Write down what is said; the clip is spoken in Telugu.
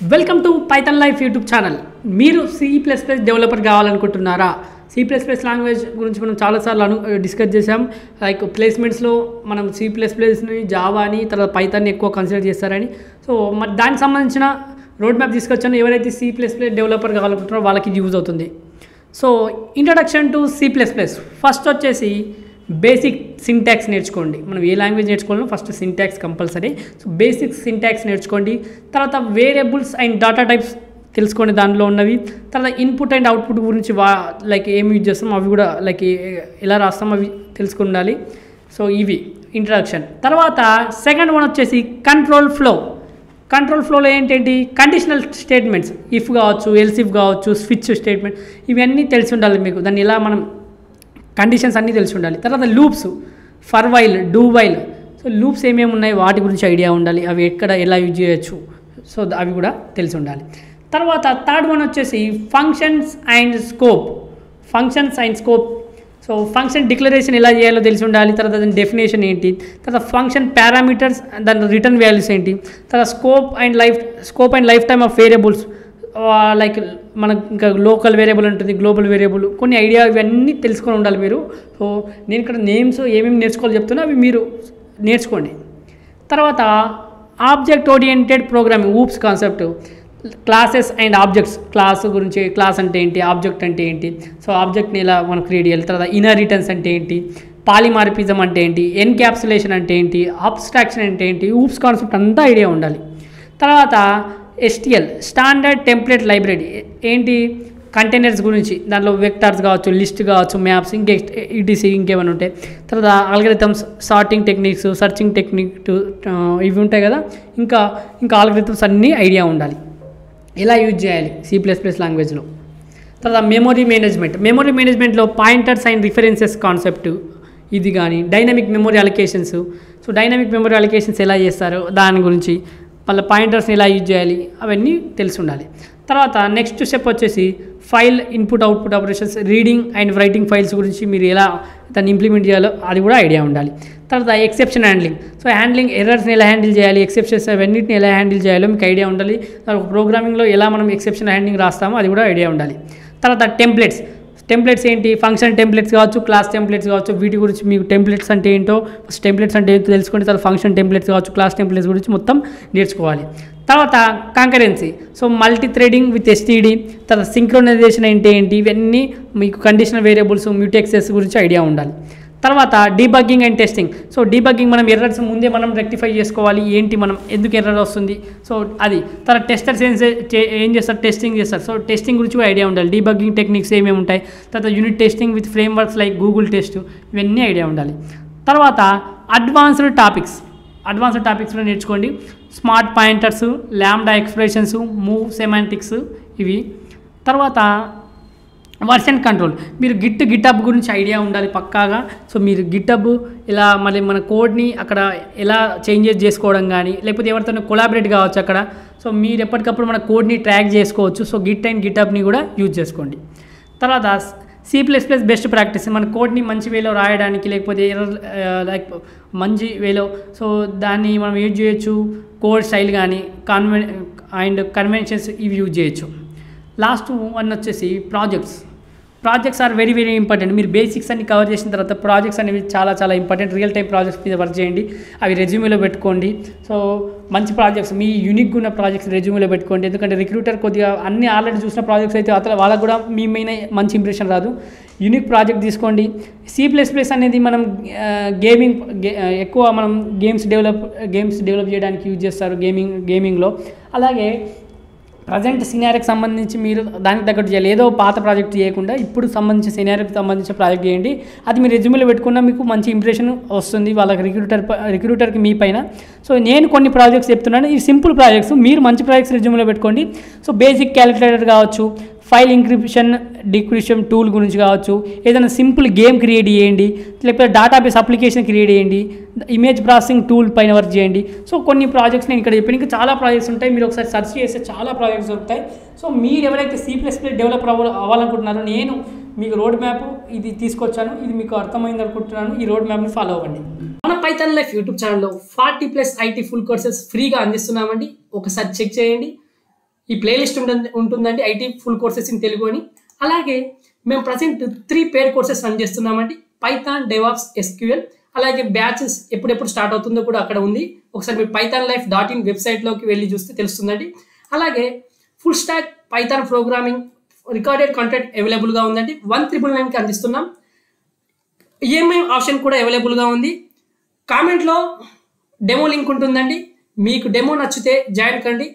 Welcome to Python life YouTube channel. మీరు C++ డెవలపర్ కావాలనుకుంటున్నారా? C++ లాంగ్వేజ్ గురించి మనం చాలాసార్లు డిస్కస్ చేసాం. లైక్ ప్లేస్మెంట్స్లో మనం C++ని జావాని తర్వాత పైథాన్ని ఎక్కువ కన్సిడర్ చేస్తారని. సో మరి దానికి సంబంధించిన రోడ్ మ్యాప్ తీసుకొచ్చాను. ఎవరైతే C++ డెవలపర్ కావాలనుకుంటున్నారో వాళ్ళకి యూజ్ అవుతుంది. So introduction to C++. First వచ్చేసి బేసిక్ సింటాక్స్ నేర్చుకోండి. మనం ఏ లాంగ్వేజ్ నేర్చుకోవాలో first syntax compulsory. So basic syntax నేర్చుకోండి. తర్వాత వేరియబుల్స్ అండ్ డేటా టైప్స్ తెలుసుకోండి, దానిలో ఉన్నవి. తర్వాత ఇన్పుట్ అండ్ అవుట్పుట్ గురించి లైక్ ఏమి యూజ్ చేస్తాం అవి కూడా లైక్ ఎలా రాస్తాం అవి తెలుసుకుని ఉండాలి. సో ఇవి ఇంట్రడక్షన్. తర్వాత సెకండ్ వన్ వచ్చేసి కంట్రోల్ ఫ్లో. కంట్రోల్ ఫ్లోలో ఏంటంటే కండిషనల్ స్టేట్మెంట్స్, ఇఫ్ కావచ్చు, ఎల్స్ ఇఫ్ కావచ్చు, స్విచ్ స్టేట్మెంట్, ఇవన్నీ తెలిసి ఉండాలి మీకు. దాన్ని ఎలా మనం కండిషన్స్ అన్నీ తెలిసి ఉండాలి. తర్వాత loops, for while, do while. So loops ఏమేమి ఉన్నాయి వాటి గురించి ఐడియా ఉండాలి, అవి ఎక్కడ ఎలా యూజ్ చేయొచ్చు, సో అవి కూడా తెలిసి ఉండాలి. తర్వాత థర్డ్ వన్ వచ్చేసి functions and scope. Functions and scope, so function declaration ఎలా చేయాలో తెలిసి ఉండాలి. తర్వాత దాని డెఫినేషన్ ఏంటి, తర్వాత ఫంక్షన్ పారామీటర్స్, దాని రిటర్న్ వాల్యూస్ ఏంటి, తర్వాత scope and life time of variables, like మనకు ఇంకా లోకల్ వేరియబుల్ ఉంటుంది, గ్లోబల్ వేరియబుల్, కొన్ని ఐడియా ఇవన్నీ తెలుసుకొని ఉండాలి మీరు. సో నేను ఇక్కడ నేమ్స్ ఏమేమి నేర్చుకోవాలో చెప్తున్నా, అవి మీరు నేర్చుకోండి. తర్వాత object oriented programming, oops concept, classes and objects. Class గురించి, క్లాస్ అంటే ఏంటి, ఆబ్జెక్ట్ అంటే ఏంటి, సో ఆబ్జెక్ట్ని ఎలా మనం క్రియేట్ చేయాలి. తర్వాత ఇన్హెరిటెన్స్ అంటే ఏంటి, పాలిమార్ఫిజం అంటే ఏంటి, ఎన్క్యాప్సులేషన్ అంటే ఏంటి, అబ్స్ట్రాక్షన్ అంటే ఏంటి, ఊప్స్ కాన్సెప్ట్ అంతా ఐడియా ఉండాలి. తర్వాత STL, స్టాండర్డ్ టెంప్లెట్ లైబ్రరీ, ఏంటి కంటైనర్స్ గురించి, దాంట్లో వెక్టార్స్ కావచ్చు, లిస్ట్ కావచ్చు, మ్యాప్స్, ఇంకేమైనా ఉంటాయి. తర్వాత algorithms, sorting techniques, searching technique, ఇవి ఉంటాయి కదా. ఇంకా ఆల్గరిథమ్స్ అన్నీ ఐడియా ఉండాలి, ఎలా యూజ్ చేయాలి C++ లాంగ్వేజ్లో. తర్వాత మెమొరీ మేనేజ్మెంట్లో పాయింటర్స్ అండ్ రిఫరెన్సెస్ కాన్సెప్ట్ ఇది కానీ, dynamic memory allocations. So dynamic memory allocations ఎలా చేస్తారో దాని గురించి, మళ్ళీ పాయింటర్స్ని ఎలా యూజ్ చేయాలి అవన్నీ తెలిసి ఉండాలి. తర్వాత నెక్స్ట్ స్టెప్ వచ్చేసి file input output operations, reading and writing files గురించి మీరు ఎలా దాన్ని ఇంప్లిమెంట్ చేయాలో అది కూడా ఐడియా ఉండాలి. తర్వాత ఎక్సెప్షన్ హ్యాండ్లింగ్, సో ఎర్రర్స్ని ఎలా హ్యాండిల్ చేయాలి, ఎక్సెప్షన్స్ అవన్నిటిని ఎలా హ్యాండిల్ చేయాలో మీకు ఐడియా ఉండాలి. ప్రోగ్రామింగ్లో ఎలా మనం ఎక్సెప్షన్ హ్యాండ్లింగ్ రాస్తామో అది కూడా ఐడియా ఉండాలి. తర్వాత టెంప్లెట్స్ ఏంటి, ఫంక్షన్ టెంప్లెట్స్ కావచ్చు, క్లాస్ టెంప్లెట్స్ కావచ్చు, వీటి గురించి మీకు టెంప్లెట్స్ అంటే ఏంటో, ఫస్ట్ టెంప్లెట్స్ అంటే ఏంటో తెలుసుకోండి. తర్వాత ఫంక్షన్ టెంప్లెట్స్ కావచ్చు, క్లాస్ టెంప్లెట్స్ గురించి మొత్తం నేర్చుకోవాలి. తర్వాత concurrency, so multi threading with STD, తర్వాత సింక్రోనైజేషన్ అంటే ఏంటి, ఇవన్నీ మీకు కండిషనల్ వేరియబుల్స్, మ్యూటెక్సెస్ గురించి ఐడియా ఉండాలి. తర్వాత debugging and testing, so debugging మనం ఎర్రర్స్ ముందే మనం రెక్టిఫై చేసుకోవాలి, ఏంటి మనం ఎందుకు ఎర్రర్ వస్తుంది, సో అది. తర్వాత టెస్టర్స్ ఏం చేస్తారు, టెస్టింగ్ చేస్తారు. సో టెస్టింగ్ గురించి కూడా ఐడియా ఉండాలి, డీబగ్గింగ్ టెక్నిక్స్ ఏమేమి ఉంటాయి. తర్వాత unit testing with frameworks like Google test, ఇవన్నీ ఐడియా ఉండాలి. తర్వాత అడ్వాన్స్డ్ టాపిక్స్లో నేర్చుకోండి. స్మార్ట్ పాయింటర్స్, ల్యాండా ఎక్స్ప్రెషన్స్, మూవ్ సెమాంటిక్స్ ఇవి. తర్వాత వర్షన్ కంట్రోల్, మీరు గిట్హబ్ గురించి ఐడియా ఉండాలి పక్కాగా. సో మీరు గిట్హబ్ ఇలా మళ్ళీ మన కోడ్ని అక్కడ ఎలా చేంజెస్ చేసుకోవడం కానీ, లేకపోతే ఎవరితోనో కొలాబరేట్ కావచ్చు అక్కడ. సో మీరు ఎప్పటికప్పుడు మన కోడ్ని ట్రాక్ చేసుకోవచ్చు. సో గిట్హబ్ని కూడా యూజ్ చేసుకోండి. తర్వాత C++ బెస్ట్ ప్రాక్టీస్, మన కోడ్ని మంచి వేలో రాయడానికి, లేకపోతే లైక్ మంచి వేలో, సో దాన్ని మనం యూజ్ చేయొచ్చు. కోడ్ స్టైల్ కానీ కన్వెన్షన్స్ ఇవి యూజ్ చేయొచ్చు. లాస్ట్ వన్ వచ్చేసి ప్రాజెక్ట్స్ ఆర్ వెరీ ఇంపార్టెంట్. మీరు బేసిక్స్ అన్ని కవర్ చేసిన తర్వాత ప్రాజెక్ట్స్ అనేవి చాలా ఇంపార్టెంట్. రియల్ టైం ప్రాజెక్ట్స్ మీద వర్క్ చేయండి, అవి రెజ్యూమేలో పెట్టుకోండి. సో మంచి ప్రాజెక్ట్స్, మీ యూనిక్గా ఉన్న ప్రాజెక్ట్స్ రెజ్యూమేలో పెట్టుకోండి. ఎందుకంటే రిక్రూటర్ కొద్దిగా అన్ని ఆల్రెడీ చూసిన ప్రాజెక్ట్స్ అయితే అతను వాళ్ళకు కూడా మీ మీద మంచి ఇంప్రెషన్ రాదు. యూనిక్ ప్రాజెక్ట్ తీసుకోండి. C++ అనేది మనం ఎక్కువ మనం గేమ్స్ డెవలప్ చేయడానికి యూజ్ చేస్తారు గేమింగ్లో. అలాగే ప్రజెంట్ సినారీకి సంబంధించి మీరు దానికి తగ్గట్టు చేయాలి. ఏదో పాత ప్రాజెక్ట్ చేయకుండా ఇప్పుడు సంబంధించిన సినారీకి సంబంధించిన ప్రాజెక్ట్ చేయండి. అది మీరు రెజ్యూమేలో పెట్టుకున్నా మీకు మంచి ఇంప్రెషన్ వస్తుంది వాళ్ళకి, రిక్రూటర్కి మీ పైన. సో నేను కొన్ని ప్రాజెక్ట్స్ చెప్తున్నాను, ఇవి సింపుల్ ప్రాజెక్ట్స్, మీరు మంచి ప్రాజెక్ట్స్ రెజ్యూమేలో పెట్టుకోండి. సో బేసిక్ క్యాలిక్యులేటర్ కావచ్చు, ఫైల్ ఇంక్రిప్షన్ డిక్రిప్షన్ టూల్ గురించి కావచ్చు, ఏదైనా సింపుల్ గేమ్ క్రియేట్ చేయండి, లేకపోతే డేటాబేస్ అప్లికేషన్ క్రియేట్ చేయండి, ఇమేజ్ ప్రాసెసింగ్ టూల్ పైన వర్క్ చేయండి. సో కొన్ని ప్రాజెక్ట్స్ నేను ఇక్కడ చెప్పాను, ఇంకా చాలా ప్రాజెక్ట్స్ ఉంటాయి, మీరు ఒకసారి సెర్చ్ చేస్తే చాలా ప్రాజెక్ట్స్ దొరుకుతాయి. సో మీరు ఎవరైతే C++ డెవలపర్ అవ్వాలనుకుంటున్నారో నేను మీకు రోడ్ మ్యాప్ ఇది తీసుకొచ్చాను, ఇది మీకు అర్థమైంది అనుకుంటున్నాను. ఈ రోడ్ మ్యాప్ని ఫాలో అవ్వండి. మన పైథాన్ లైఫ్ యూట్యూబ్ ఛానల్లో 40+ IT ఫుల్ కోర్సెస్ ఫ్రీగా అందిస్తున్నామండి. ఒకసారి చెక్ చేయండి. ఈ ప్లేలిస్ట్ ఉంటుందండి, IT full courses in Telugu అని. అలాగే మేము ప్రజెంట్ 3 పెయిడ్ కోర్సెస్ రన్ చేస్తున్నామండి. Python, DevOps, SQL. అలాగే బ్యాచెస్ ఎప్పుడెప్పుడు స్టార్ట్ అవుతుందో కూడా అక్కడ ఉంది. ఒకసారి మీరు pythonlife.in వెబ్సైట్లోకి వెళ్ళి చూస్తే తెలుస్తుందండి. అలాగే full stack Python programming recorded content అవైలబుల్గా ఉందండి. 1,999కి అందిస్తున్నాం. ఈఎంఐ ఆప్షన్ కూడా అవైలబుల్గా ఉంది. కామెంట్లో డెమో లింక్ ఉంటుందండి. మీకు డెమో నచ్చితే జాయిన్ కండి.